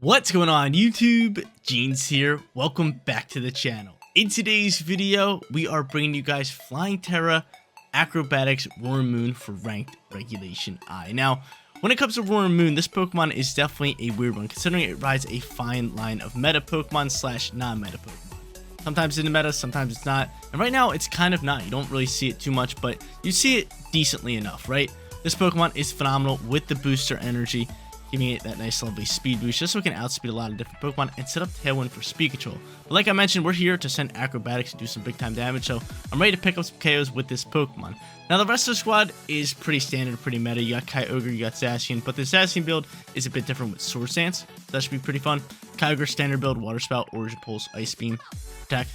What's going on YouTube? Jeans here. Welcome back to the channel. In today's video, we are bringing you guys Flying Terra, Acrobatics, Roaring Moon for Ranked Regulation I. Now, when it comes to Roaring Moon, this Pokemon is definitely a weird one, considering it rides a fine line of meta Pokemon slash non-meta Pokemon. Sometimes it's in the meta, sometimes it's not. And right now, it's kind of not. You don't really see it too much, but you see it decently enough, right? This Pokemon is phenomenal with the booster energy, giving it that nice lovely speed boost just so it can outspeed a lot of different Pokemon and set up Tailwind for speed control. But like I mentioned, we're here to send Acrobatics to do some big time damage, so I'm ready to pick up some KOs with this Pokemon. Now the rest of the squad is pretty standard, pretty meta. You got Kyogre, you got Zacian, but the Zacian build is a bit different with Sword Stance. That should be pretty fun. Kyogre standard build, Water Spout, Origin Pulse, Ice Beam, Attack,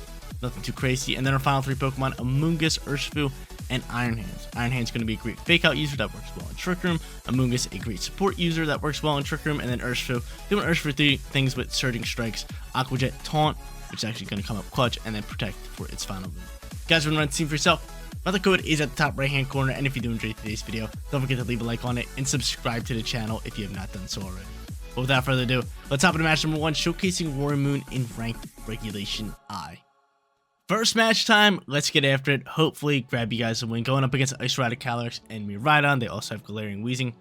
nothing too crazy. And then our final three Pokemon, Amoonguss, Urshifu, and Iron Hands. Iron Hands going to be a great fake out user that works well in Trick Room. Amoonguss, a great support user that works well in Trick Room. And then Urshifu, doing Urshifu things with Surging Strikes, Aqua Jet, Taunt, which is actually going to come up clutch, and then Protect for its final move. Guys, run the team for yourself. Another code is at the top right hand corner. And if you do enjoy today's video, don't forget to leave a like on it and subscribe to the channel if you have not done so already. But without further ado, let's hop into match number 1, showcasing Roaring Moon in Ranked Regulation I. First match time, let's get after it. Hopefully grab you guys a win. Going up against Ice Rider, Calyrex, and Miraidon. They also have Galarian Weezing.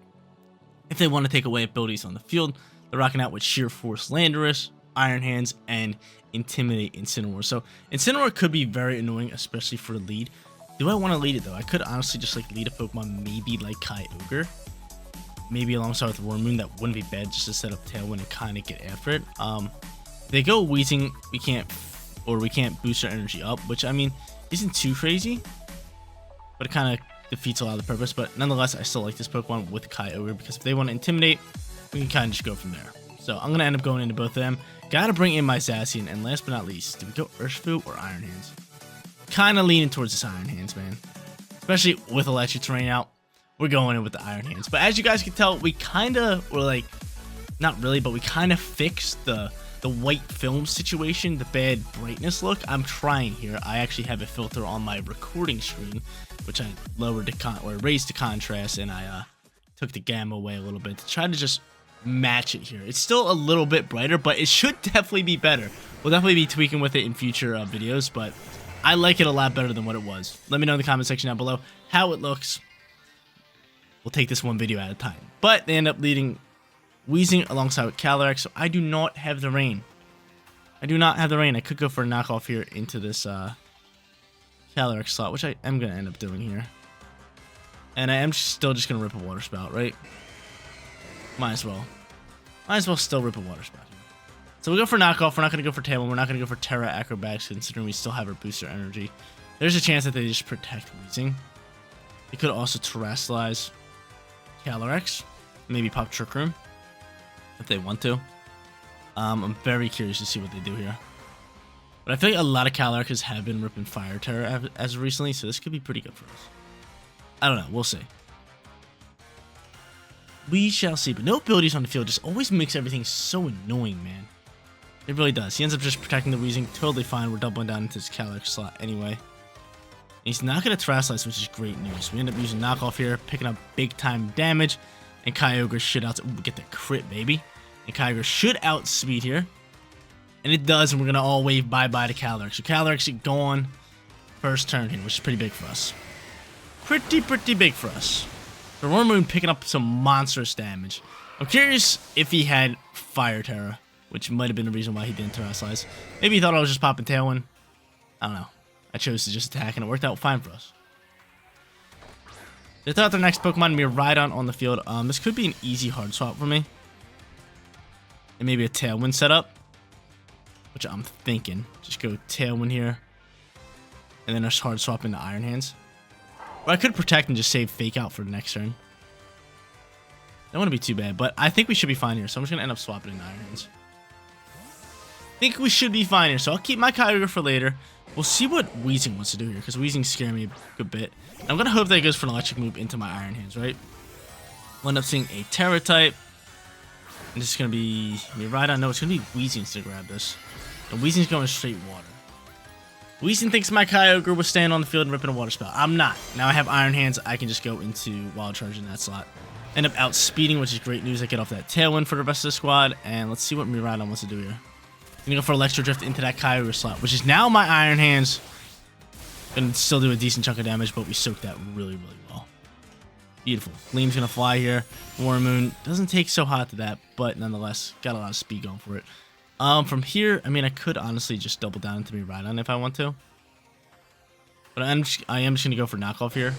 If they want to take away abilities on the field, they're rocking out with Sheer Force Landorus, Iron Hands, and Intimidate Incineroar. So Incineroar could be very annoying, especially for a lead. Do I want to lead it though? I could honestly just like lead a Pokemon maybe like Kyogre. Maybe alongside with Roaring Moon, that wouldn't be bad just to set up Tailwind and kind of get after it. They go Weezing, we can't boost our energy up, which I mean isn't too crazy, but it kind of defeats a lot of the purpose. But nonetheless, I still like this Pokemon with Kyogre because if they want to intimidate, we can kind of just go from there. So I'm gonna end up going into both of them. Gotta bring in my Zacian, and last but not least, do we go Urshifu or Iron Hands? Kind of leaning towards this Iron Hands, man, especially with Electric Terrain out. We're going in with the Iron Hands. But as you guys can tell, we kind of were like, not really, but we kind of fixed the white film situation, the bad brightness look. I'm trying here. I actually have a filter on my recording screen, which I lowered raised the contrast, and I took the gamma away a little bit to try to just match it here. It's still a little bit brighter, but it should definitely be better. We'll definitely be tweaking with it in future videos, but I like it a lot better than what it was. Let me know in the comment section down below how it looks. We'll take this one video at a time. But they end up leading Weezing alongside with Calyrex, so I do not have the rain. I do not have the rain. I could go for a knockoff here into this Calyrex slot, which I am going to end up doing here. And I am still just going to rip a Water Spout, right? Might as well. Might as well still rip a Water Spout here. So we'll go for knockoff. We're not going to go for Tailwind. We're not going to go for Terra Acrobatics, considering we still have our booster energy. There's a chance that they just protect Weezing. They could also Terrasilize Calyrex. Maybe pop Trick Room if they want to. I'm very curious to see what they do here. But I feel like a lot of Calyrex have been ripping Fire Terra as of recently, so this could be pretty good for us. I don't know. We'll see. We shall see. But no abilities on the field just always makes everything so annoying, man. It really does. He ends up just protecting the Weezing. Totally fine. We're doubling down into his Calyrex slot anyway. And he's not going to Terrasilize, which is great news. We end up using knockoff here, picking up big time damage. And Kyogre should get the crit, baby. And Kyogre should outspeed here. And it does, and we're going to all wave bye-bye to Calyrex. So Calyrex gone first turn here, which is pretty big for us. Pretty big for us. So Roaring Moon picking up some monstrous damage. I'm curious if he had Fire Terra, which might have been the reason why he didn't Terrasilize. Maybe he thought I was just popping Tailwind. I don't know. I chose to just attack, and it worked out fine for us. They thought their next Pokemon Miraidon on the field. This could be an easy hard swap for me. And maybe a Tailwind setup, which I'm thinking. Just go Tailwind here. And then just hard swap into Iron Hands. Or I could protect and just save Fake Out for the next turn. That wouldn't be too bad, but I think we should be fine here. So I'm just going to end up swapping into Iron Hands. I think we should be fine here. So I'll keep my Kyogre for later. We'll see what Weezing wants to do here, because Weezing scared me a good bit. I'm going to hope that he goes for an electric move into my Iron Hands, right? We'll end up seeing a Terra type. And this is going to be Miraidon. No, it's going to be Weezing to grab this. And Weezing's going straight water. Weezing thinks my Kyogre was staying on the field and ripping a Water Spout. I'm not. Now I have Iron Hands. I can just go into Wild Charge in that slot. End up outspeeding, which is great news. I get off that tailwind for the rest of the squad. And let's see what Miraidon wants to do here. Gonna go for Electro Drift into that Kyogre slot, which is now my Iron Hands. Gonna still do a decent chunk of damage, but we soaked that really, really well. Beautiful. Gleam's gonna fly here. Warmoon doesn't take so hot to that, but nonetheless, got a lot of speed going for it. From here, I mean, I could honestly just double down into Miraidon if I want to. But I am just gonna go for knockoff here.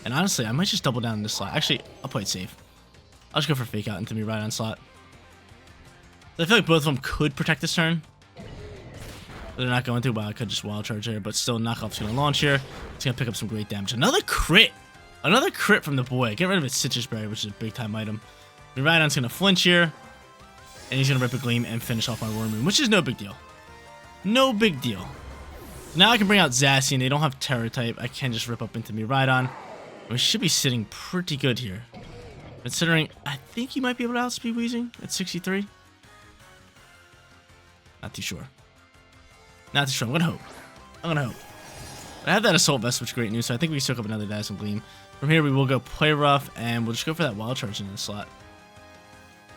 And honestly, I might just double down in this slot. Actually, I'll play it safe. I'll just go for fake out into Miraidon slot. So I feel like both of them could protect this turn. But they're not going to. Well, I could just wild charge here, but still knockoff's gonna launch here. It's gonna pick up some great damage. Another crit! Another crit from the boy. Get rid of its Citrus Berry, which is a big time item. Miraidon's gonna flinch here. And he's gonna rip a Gleam and finish off my Warmoon, which is no big deal. No big deal. Now I can bring out Zacian. They don't have Terra type. I can just rip up into Miraidon. We should be sitting pretty good here. Considering, I think he might be able to outspeed Weezing at 63. Not too sure. Not too sure. I'm gonna hope. I'm gonna hope. But I have that Assault Vest, which is great news, so I think we can soak up another Dazzling Gleam. From here, we will go Play Rough, and we'll just go for that Wild Charge in the slot.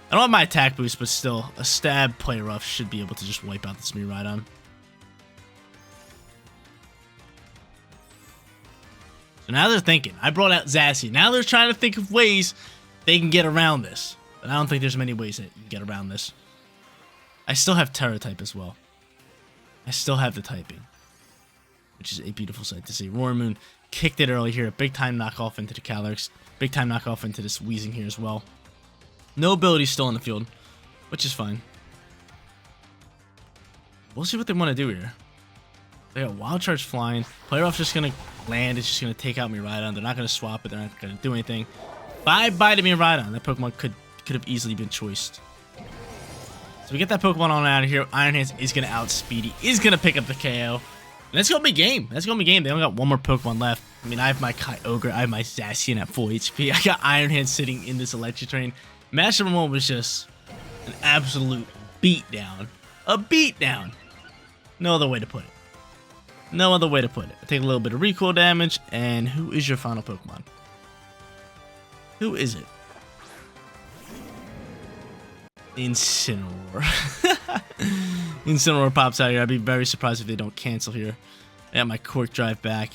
I don't have my attack boost, but still, a stab Play Rough should be able to just wipe out this Miraidon. So now they're thinking. I brought out Zacian. Now they're trying to think of ways they can get around this. But I don't think there's many ways that you can get around this. I still have Terra type as well. I still have the typing, which is a beautiful sight to see. Warmoon kicked it early here. Big time knockoff into the Calyrex. Big time knockoff into this Weezing here as well. No abilities still on the field, which is fine. We'll see what they want to do here. They got Wild Charge flying. Play Rough just going to land. It's just going to take out Miraidon. They're not going to swap it. They're not going to do anything. Bye-bye to Miraidon. That Pokemon could have easily been choiced. So we get that Pokemon on out of here. Iron Hands is going to outspeed. He is going to pick up the KO. And that's going to be game. That's going to be game. They only got one more Pokemon left. I mean, I have my Kyogre. I have my Zacian at full HP. I got Iron Hands sitting in this Electric Train. Master Ramon was just an absolute beatdown. A beatdown. No other way to put it. No other way to put it. I take a little bit of recoil damage. And who is your final Pokemon? Who is it? Incineroar. Incineroar pops out here. I'd be very surprised if they don't cancel here. I got my Cork Drive back.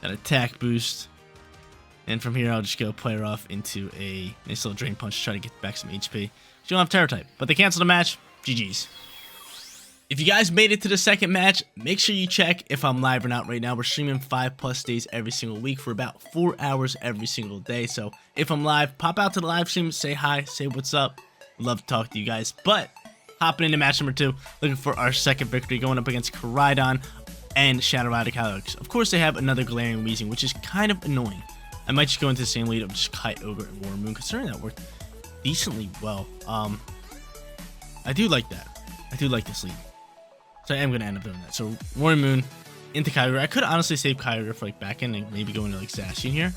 Got attack boost. And from here, I'll just go Play Rough into a nice little Drain Punch to try to get back some HP. You don't have Terra type, but they canceled the match. GG's. If you guys made it to the second match, make sure you check if I'm live or not right now. We're streaming 5+ days every single week for about 4 hours every single day. So if I'm live, pop out to the live stream, say hi, say what's up. Love to talk to you guys. But hopping into match number 2, looking for our second victory, going up against Koraidon and Shadow Rider Calyrex. Of course, they have another Galarian Weezing, which is kind of annoying. I might just go into the same lead of just Kyogre and Warmoon, considering that worked decently well. I do like that. I do like this lead. So I am going to end up doing that. So Warmoon into Kyogre. I could honestly save Kyogre for like back end and maybe go into like Zacian here,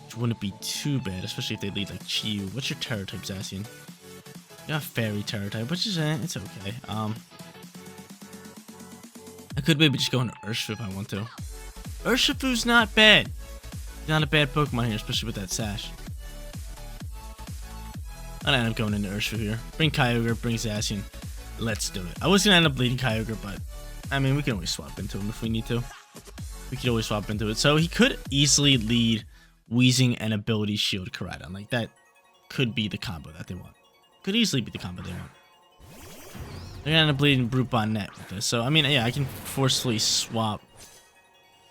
which wouldn't be too bad, especially if they lead like Chi-Yu. What's your Terra type, Zacian? You got Fairy Terra type, which is it's okay. I could maybe just go into Urshifu if I want to. Urshifu's not bad. Not a bad Pokemon here, especially with that Sash. I'll end up going into Urshifu here. Bring Kyogre, bring Zacian. Let's do it. I was going to end up leading Kyogre, but I mean, we can always swap into him if we need to. We could always swap into it. So he could easily lead Weezing and Ability Shield Koraidon. Like, that could be the combo that they want. Could easily be the combo they want. They're going to end up leading Brute Bonnet with this. So, I mean, yeah, I can forcefully swap.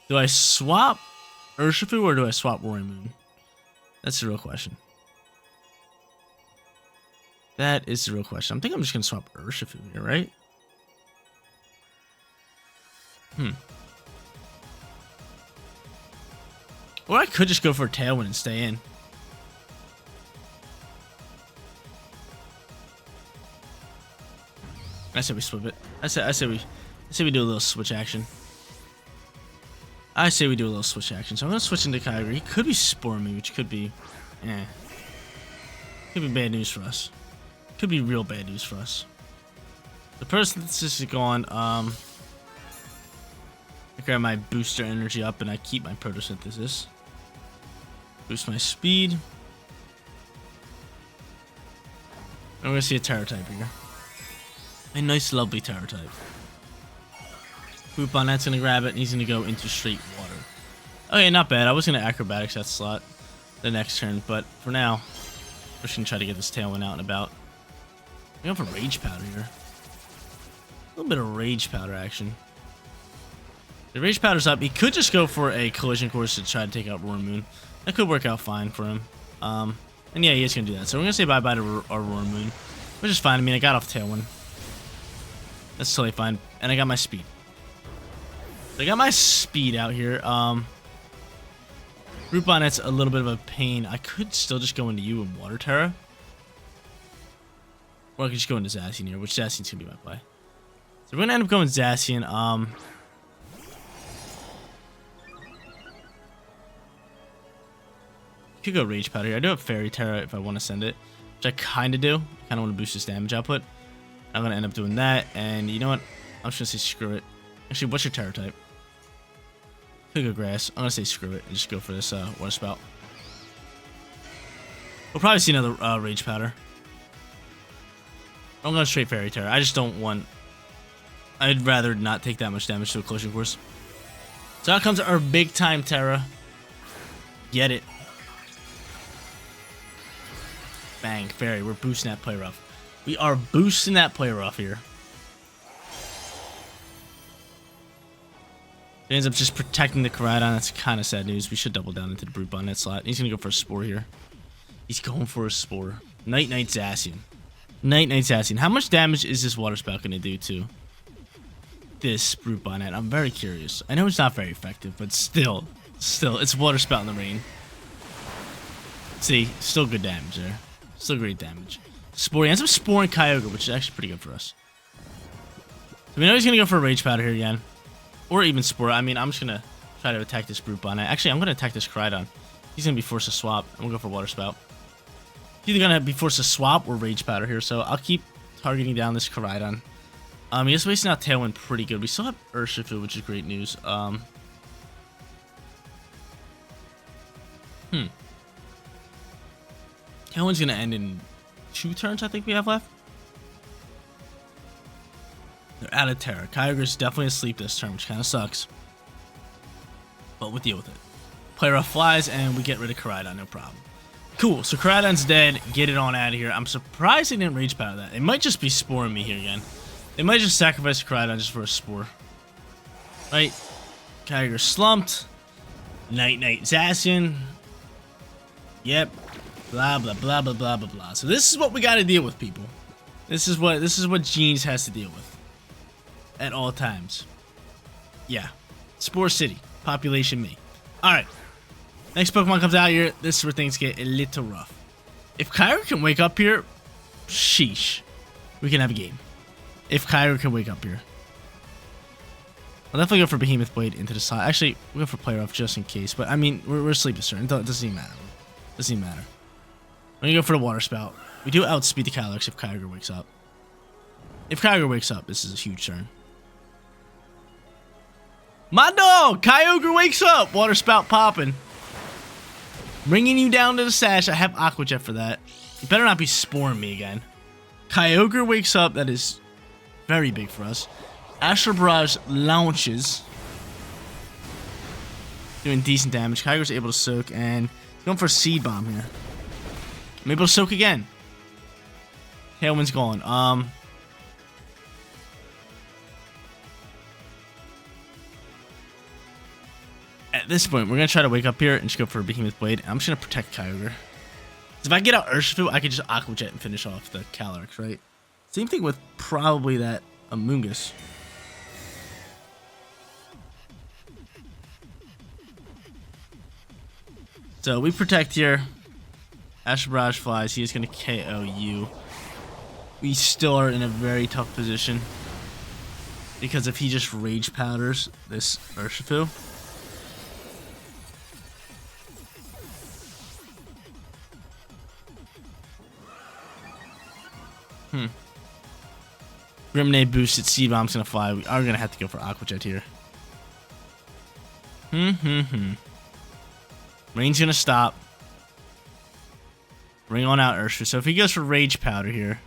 Do I swap Urshifu or do I swap Warmoon? That's the real question. That is the real question. I think I'm just going to swap Urshifu here, right? Or I could just go for a Tailwind and stay in. I say we swap it. I say we do a little switch action. I say we do a little switch action. So I'm going to switch into Kyogre. He could be Spore Me, which could be... could be bad news for us. Could be real bad news for us. The Persistent is gone. I grab my booster energy up and I keep my Photosynthesis. Boost my speed. And we're gonna see a Terra type here. A nice, lovely Terra type. Boopbonet's gonna grab it, and he's gonna go into straight water. Okay, not bad. I was gonna Acrobatics that slot the next turn, but for now, we're just gonna try to get this Tailwind out and about. I'm going for Rage Powder here. A little bit of Rage Powder action. The Rage Powder's up. He could just go for a Collision Course to try to take out Roar Moon. That could work out fine for him. And yeah, he is gonna do that. So we're gonna say bye-bye to our Roar Moon, which is fine. I mean, I got off Tailwind. That's totally fine. And I got my speed. So I got my speed out here. Root Bonnet's a little bit of a pain. I could still just go into you and Water Terra. Or I could just go into Zacian here, which Zacian's gonna be my play. So we're gonna end up going Zacian. Could go Rage Powder here. I do have Fairy Terra if I want to send it, which I kind of do. I kind of want to boost his damage output. I'm going to end up doing that, and you know what? I'm just going to say screw it. Actually, what's your Terra type? Could go Grass. I'm going to say screw it and just go for this Water Spout. We'll probably see another Rage Powder. I'm going straight Fairy Terra. I just don't want... I'd rather not take that much damage to a Collision Course. So out comes our big-time Terra. Get it. Bang, Fairy. We're boosting that play rough. We are boosting that play rough here. He ends up just protecting the Koraidon. That's kind of sad news. We should double down into the Brute Bonnet slot. He's going to go for a Spore here. He's going for a Spore. Night Zacian. Night Zacian. How much damage is this Water Spout going to do to this Brute Bonnet? I'm very curious. I know it's not very effective, but still, it's Water Spout in the rain. See, still good damage there. Still great damage. Spore. He ends up Sporing Kyogre, which is actually pretty good for us. So we know he's going to go for a Rage Powder here again. Or even Spore. I mean, I'm just going to try to attack this Brute Bonnet. Actually, I'm going to attack this Koraidon. He's going to be forced to swap. I'm going to go for Water Spout. He's either going to be forced to swap or Rage Powder here, so I'll keep targeting down this Koraidon. He's wasting out Tailwind pretty good. We still have Urshifu, which is great news. Tailwind's going to end in 2 turns, I think we have left. They're out of Terra. Kyogre's definitely asleep this turn, which kind of sucks. But we'll deal with it. Play Rough flies, and we get rid of Koraidon, no problem. Cool, so Koraidon's dead. Get it on out of here. I'm surprised they didn't Rage Powder that. It might just be Sporing me here again. They might just sacrifice Koraidon just for a Spore. Right? Kyogre slumped. Night Zacian. Yep. Blah blah blah blah blah blah blah. So this is what we got to deal with, people. This is what Genius has to deal with at all times. Yeah, Spore City, population me. All right, next Pokemon comes out here. This is where things get a little rough. If Kyogre can wake up here, sheesh, we can have a game. If Kyogre can wake up here, I'll definitely go for Behemoth Blade into the side. Actually, we'll go for Play Rough just in case. But I mean, we're asleep this turn. It doesn't even matter. Doesn't even matter. I'm gonna go for the Water Spout. We do outspeed the Calyrex if Kyogre wakes up. If Kyogre wakes up, this is a huge turn. My dog! Kyogre wakes up! Water Spout popping. Bringing you down to the sash. I have Aqua Jet for that. You better not be Sporing me again. Kyogre wakes up. That is very big for us. Astral Barrage launches. Doing decent damage. Kyogre's able to soak and going for a Seed Bomb here. I'm able to soak again. Tailwind's gone. At this point, we're going to try to wake up here and just go for a Behemoth Blade. I'm just going to protect Kyogre. If I get out Urshifu, I could just Aqua Jet and finish off the Calyrex, right? Same thing with probably that Amoonguss. So we protect here. Astral Barrage flies. He is going to KO you. We still are in a very tough position. Because if he just Rage Powders this Urshifu. Grimnade boosted Seed Bomb's going to fly. We are going to have to go for Aqua Jet here. Rain's going to stop. Bring on out Urshifu. So if he goes for Rage Powder here,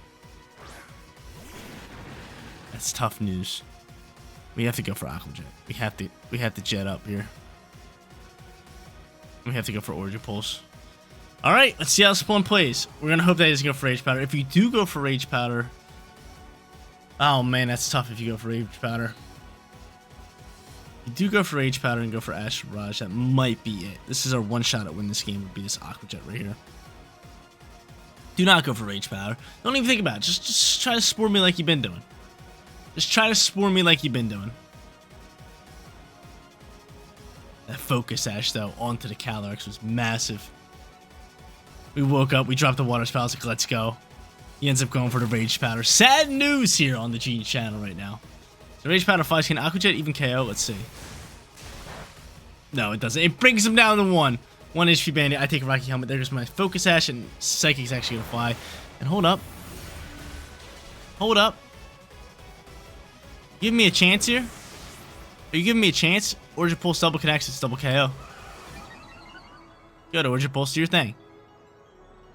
that's tough news. We have to go for Aqua Jet. We have to jet up here. We have to go for Origin Pulse. All right, let's see how this one plays. We're gonna hope that he doesn't go for Rage Powder. If you do go for Rage Powder, oh man, that's tough. If you go for Rage Powder, you do go for Rage Powder and go for Ash Barrage. That might be it. This is our one shot at win this game. Would be this Aqua Jet right here. Do not go for Rage Powder. Don't even think about it. Just try to spore me like you've been doing. Just try to spore me like you've been doing. That Focus Ash, though, onto the Calyrex was massive. We woke up, we dropped the Water Spout, like, let's go. He ends up going for the Rage Powder. Sad news here on the Gene channel right now. So Rage Powder flies. Can Aqua Jet even KO? Let's see. No, it doesn't. It brings him down to 1 HP Bandit. I take a Rocky Helmet. There goes my Focus Ash, and Psychic's actually going to fly. And hold up. Hold up. Give me a chance here. Are you giving me a chance? Origin Pulse double connects. It's double KO. Go to Origin Pulse. Do your thing.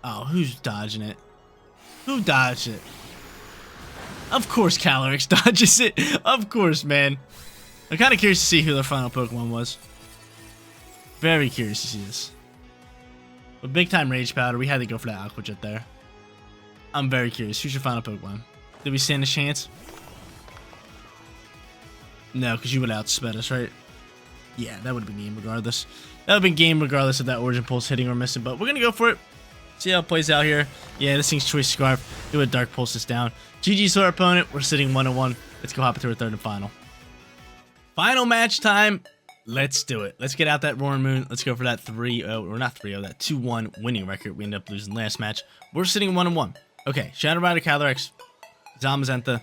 Oh, who's dodging it? Who dodged it? Of course Calyrex dodges it. Of course, man. I'm kind of curious to see who their final Pokemon was. Very curious to see this. But big time Rage Powder. We had to go for that Aqua Jet there. I'm very curious. Who's your final Pokemon? Did we stand a chance? No, because you would outsped us, right? Yeah, that would have been game regardless. That would have been game regardless of that Origin Pulse hitting or missing. But we're going to go for it. See how it plays out here. Yeah, this thing's Choice Scarf. Do a Dark Pulse this down. GG's to our opponent. We're sitting 1-1. Let's go hop into our third and final. Final match time. Let's do it. Let's get out that Roaring Moon. Let's go for that 3-0, or not 3-0, that 2-1 winning record. We ended up losing last match. We're sitting 1-1. Okay, Shadow Rider, Calyrex, Zamazenta.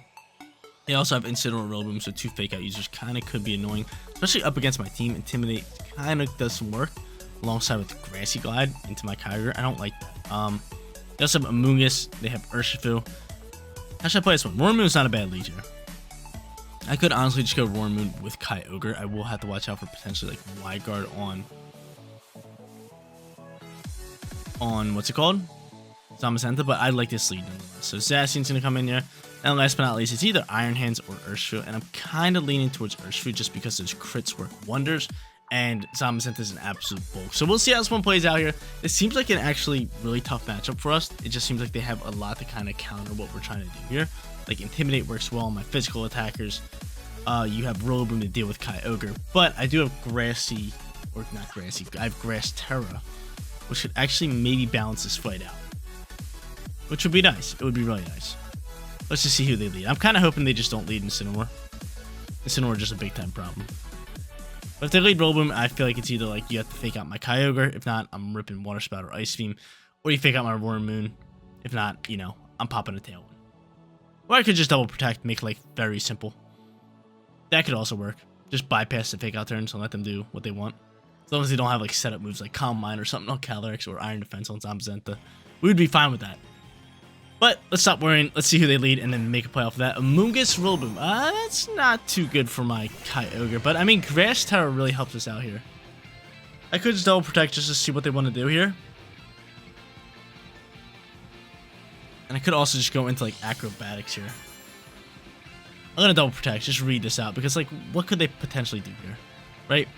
They also have Incineroar, Rillaboom, so 2 Fake Out users kind of could be annoying, especially up against my team. Intimidate kind of does some work alongside with Grassy Glide into my Kyogre. I don't like that. They also have Amoonguss. They have Urshifu. How should I play this one? Roaring Moon's not a bad lead here. I could honestly just go Roaring Moon with Kyogre. I will have to watch out for potentially like Wide Guard on what's it called? Zamazenta, but I like this lead nonetheless. So Zacian's gonna come in here. And last but not least, it's either Iron Hands or Urshifu, and I'm kind of leaning towards Urshifu just because those crits work wonders, and Zamazenta is an absolute bulk. So we'll see how this one plays out here. It seems like an actually really tough matchup for us. It just seems like they have a lot to kind of counter what we're trying to do here. Like Intimidate works well on my physical attackers. You have Rillaboom to deal with Kyogre, but I do have Grassy, or not Grassy, I have Grass Terra, which could actually maybe balance this fight out, which would be nice. It would be really nice. Let's just see who they lead. I'm kind of hoping they just don't lead Incineroar. Incineroar is just a big time problem. But if they lead Rillaboom, I feel like it's either like you have to fake out my Kyogre. If not, I'm ripping Water Spout or Ice Beam. Or you fake out my Roaring Moon. If not, you know, I'm popping a Tailwind. Or I could just double protect, make life very simple. That could also work. Just bypass the fake out turns and let them do what they want. As long as they don't have like setup moves like Calm Mind or something on Calyrex or Iron Defense on Zamazenta. We would be fine with that. But let's stop worrying. Let's see who they lead and then make a play off of that. Amoonguss, Rillaboom. That's not too good for my Kyogre. But I mean, Grass Terra really helps us out here. I could just double protect just to see what they want to do here. And I could also just go into like Acrobatics here. I'm going to double protect. Just read this out. Because like, what could they potentially do here? Right?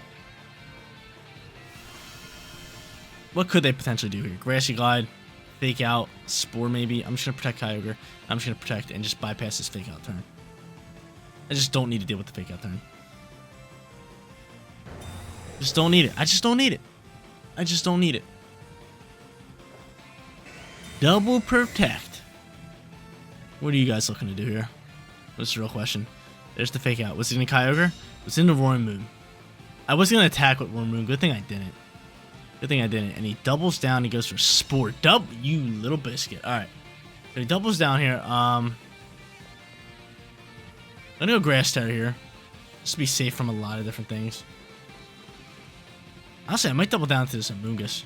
What could they potentially do here? Grassy Glide. Fake Out, Spore maybe. I'm just going to protect Kyogre. I'm just going to protect and just bypass this Fake Out turn. I just don't need to deal with the Fake Out turn. Just don't need it. I just don't need it. I just don't need it. Double protect. What are you guys looking to do here? What's the real question? There's the Fake Out. Was it in Kyogre? Was it in the Roaring Moon? I was going to attack with Roaring Moon. Good thing I didn't. Good thing I didn't. And he doubles down. He goes for Spore. You little biscuit. Alright. So he doubles down here. I'm going to go Grass Terra here. Just to be safe from a lot of different things. Honestly, I might double down to this Amoonguss.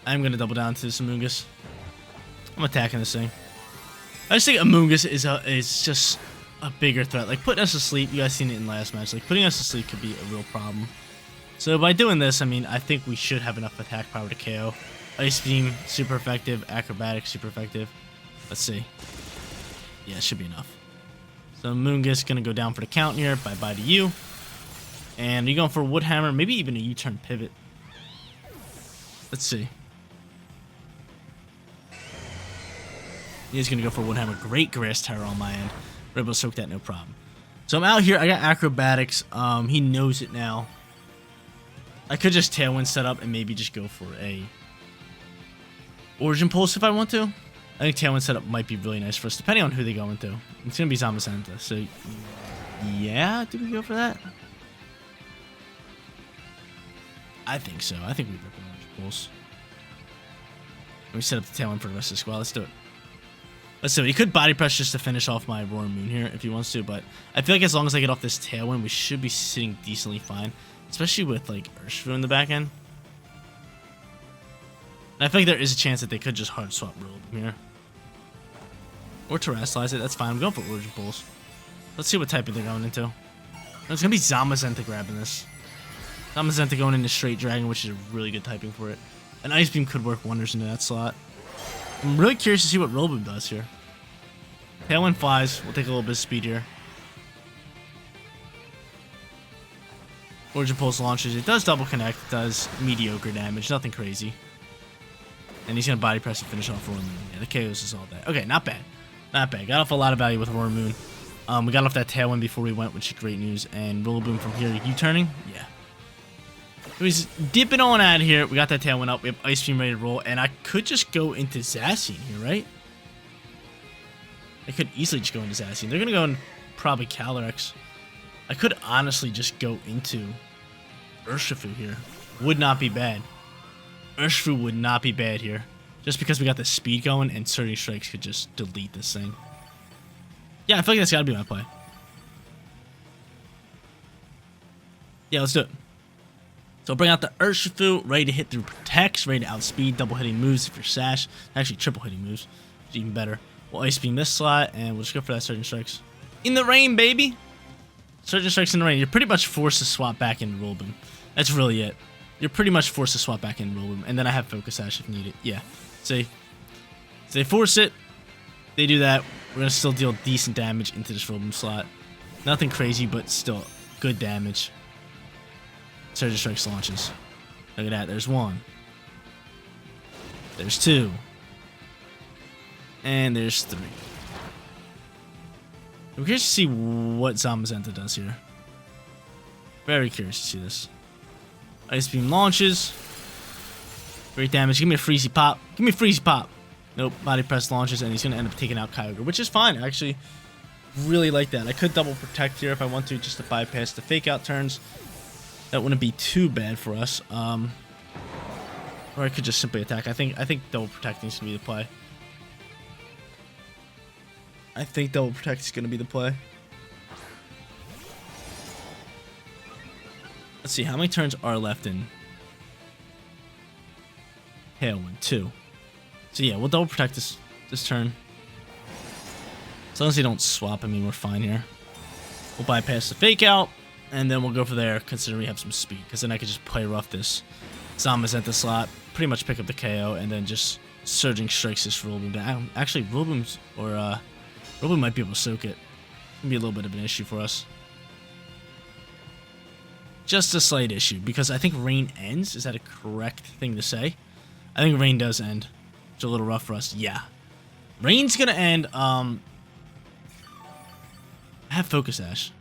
I'm going to double down to this Amoonguss. I'm attacking this thing. I just think Amoonguss is just a bigger threat. Like, putting us to sleep, you guys seen it in last match. Like, putting us to sleep could be a real problem. So by doing this, I mean, I think we should have enough attack power to KO. Ice Beam, super effective. Acrobatics, super effective. Let's see. Yeah, it should be enough. So Moongus gonna go down for the count here. Bye-bye to you. And are you going for a Wood Hammer? Maybe even a U-turn pivot. Let's see. He's gonna go for a Wood Hammer. Great Grass Terror on my end. We're able to soak that, no problem. So I'm out here. I got Acrobatics. He knows it now. I could just Tailwind set up and maybe just go for a Origin Pulse if I want to. I think Tailwind setup might be really nice for us, depending on who they go into. It's going to be Zamazenta. So, yeah, did we go for that? I think so. I think we broke an Origin Pulse. We set up the Tailwind for the rest of the squad. Let's do it. Let's do it. He could Body Press just to finish off my Roaring Moon here if he wants to, but I feel like as long as I get off this Tailwind, we should be sitting decently fine. Especially with, like, Urshifu in the back end. And I feel like there is a chance that they could just hard swap Rillaboom here. Or Terrasilize it. That's fine. I'm going for Origin Pulse. Let's see what type they're going into. It's going to be Zamazenta grabbing this. Zamazenta going into Straight Dragon, which is a really good typing for it. An Ice Beam could work wonders into that slot. I'm really curious to see what Rillaboom does here. Tailwind flies. We'll take a little bit of speed here. Origin Pulse launches. It does double connect. It does mediocre damage. Nothing crazy. And he's going to Body Press and finish off Roaring Moon. Yeah, the KOs is all that. Okay, not bad. Not bad. Got off a lot of value with Roaring Moon. We got off that Tailwind before we went, which is great news. And Rillaboom from here, U-turning? Yeah. So he's dipping on out of here. We got that Tailwind up. We have Ice Beam ready to roll. And I could just go into Zacian here, right? I could easily just go into Zacian. They're going to go in probably Calyrex. I could honestly just go into Urshifu here. Would not be bad. Urshifu would not be bad here. Just because we got the speed going and Surging Strikes could just delete this thing. Yeah, I feel like that's got to be my play. Yeah, let's do it. So bring out the Urshifu, ready to hit through Protects, ready to outspeed, double hitting moves if you're Sash. Actually, triple hitting moves, which is even better. We'll Ice Beam this slot, and we'll just go for that Surging Strikes. In the rain, baby! Surging Strikes in the rain. You're pretty much forced to swap back into Rillaboom. That's really it. You're pretty much forced to swap back into Rillaboom. And then I have Focus Sash if needed. Yeah. See? So they force it. They do that. We're going to still deal decent damage into this Rillaboom slot. Nothing crazy, but still good damage. Surging Strikes launches. Look at that. There's one. There's two. And there's three. I'm curious to see what Zamazenta does here. Very curious to see this. Ice Beam launches. Great damage. Give me a Freezy Pop. Give me a Freezy Pop. Nope. Body Press launches, and he's going to end up taking out Kyogre, which is fine. I actually really like that. I could double Protect here if I want to, just to bypass the Fake Out turns. That wouldn't be too bad for us. Or I could just simply attack. I think double Protecting is going to be the play. I think double Protect is going to be the play. Let's see, how many turns are left in Tailwind? 2. So yeah, we'll double Protect this turn. As long as they don't swap, I mean, we're fine here. We'll bypass the Fake Out, and then we'll go for there, considering we have some speed. Because then I could just play rough this Zamazenta slot, pretty much pick up the KO, and then just Surging Strikes this Rillaboom down. Actually, Rillaboom's, or Rillaboom might be able to soak it. It's going to be a little bit of an issue for us. Just a slight issue, because I think Rain ends. Is that a correct thing to say? I think Rain does end. It's a little rough for us. Yeah. Rain's going to end. I have Focus Sash.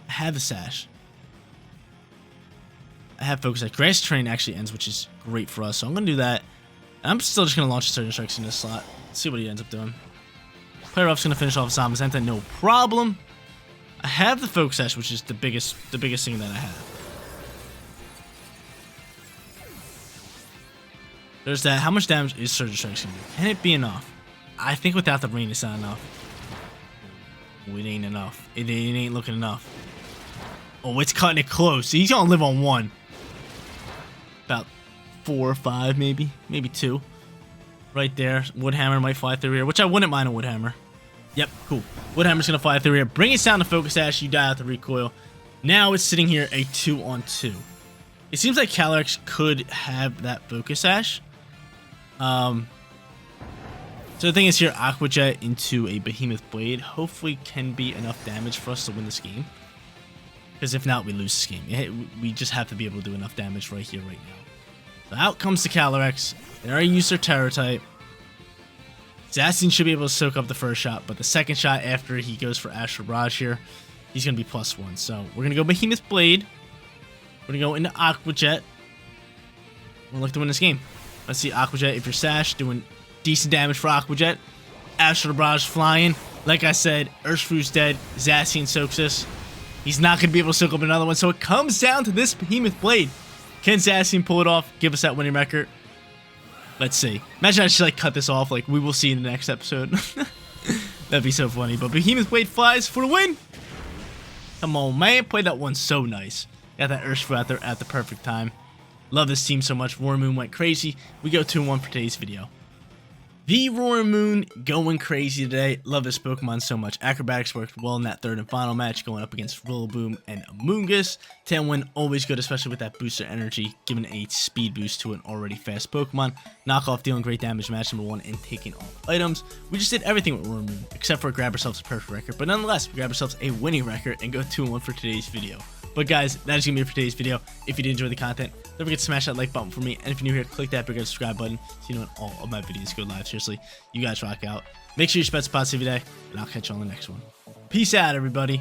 I have a Sash. I have Focus Sash. Grass Train actually ends, which is great for us. So I'm going to do that. And I'm still just going to launch Surging Strikes in this slot. See what he ends up doing. Play Rough's going to finish off Zamazenta, no problem. I have the Focus Sash, which is the biggest thing that I have. There's that. How much damage is Surging Strikes going to do? Can it be enough? I think without the rain, it's not enough. Oh, it ain't enough. It ain't looking enough. Oh, it's cutting it close. He's going to live on 1. About 4 or 5, maybe. Maybe 2. Right there. Woodhammer might fly through here, which I wouldn't mind a Woodhammer. Yep, cool. Woodhammer's going to fly through here. Bring it down to Focus Sash. You die out the recoil. Now it's sitting here a 2-on-2. It seems like Calyrex could have that Focus Sash. So the thing is here, Aqua Jet into a Behemoth Blade hopefully can be enough damage for us to win this game. Because if not, we lose this game. We just have to be able to do enough damage right here, right now. So out comes the Calyrex. They already used their Terror type. Zacian should be able to soak up the first shot, but the second shot after he goes for Astral Barrage here, he's going to be +1. So we're going to go Behemoth Blade. We're going to go into Aqua Jet. We'll look to win this game. Let's see, Aqua Jet, if you're Sash, doing decent damage for Aqua Jet. Astral Barrage flying. Like I said, Urshifu's dead. Zacian soaks this. He's not going to be able to soak up another one, so it comes down to this Behemoth Blade. Can Zacian pull it off? Give us that winning record? Let's see. Imagine I just like cut this off. Like, we will see in the next episode. That'd be so funny. But Behemoth Blade flies for the win. Come on, man. Played that one so nice. Got that Urshifu out there at the perfect time. Love this team so much. Roaring Moon went crazy. We go 2-1 for today's video. The Roaring Moon going crazy today. Love this Pokemon so much. Acrobatics worked well in that third and final match, going up against Rillaboom and Amoonguss. 10-win, always good, especially with that booster energy, giving a speed boost to an already fast Pokemon. Knockoff dealing great damage, match number 1, and taking off items. We just did everything with Roaring Moon, except for grab ourselves a perfect record. But nonetheless, we grab ourselves a winning record and go 2-1 for today's video. But guys, that is going to be it for today's video. If you did enjoy the content, don't forget to smash that like button for me. And if you're new here, click that big red subscribe button so you know when all of my videos go live. Seriously, you guys rock out. Make sure you spread some positivity today, and I'll catch you on the next one. Peace out, everybody.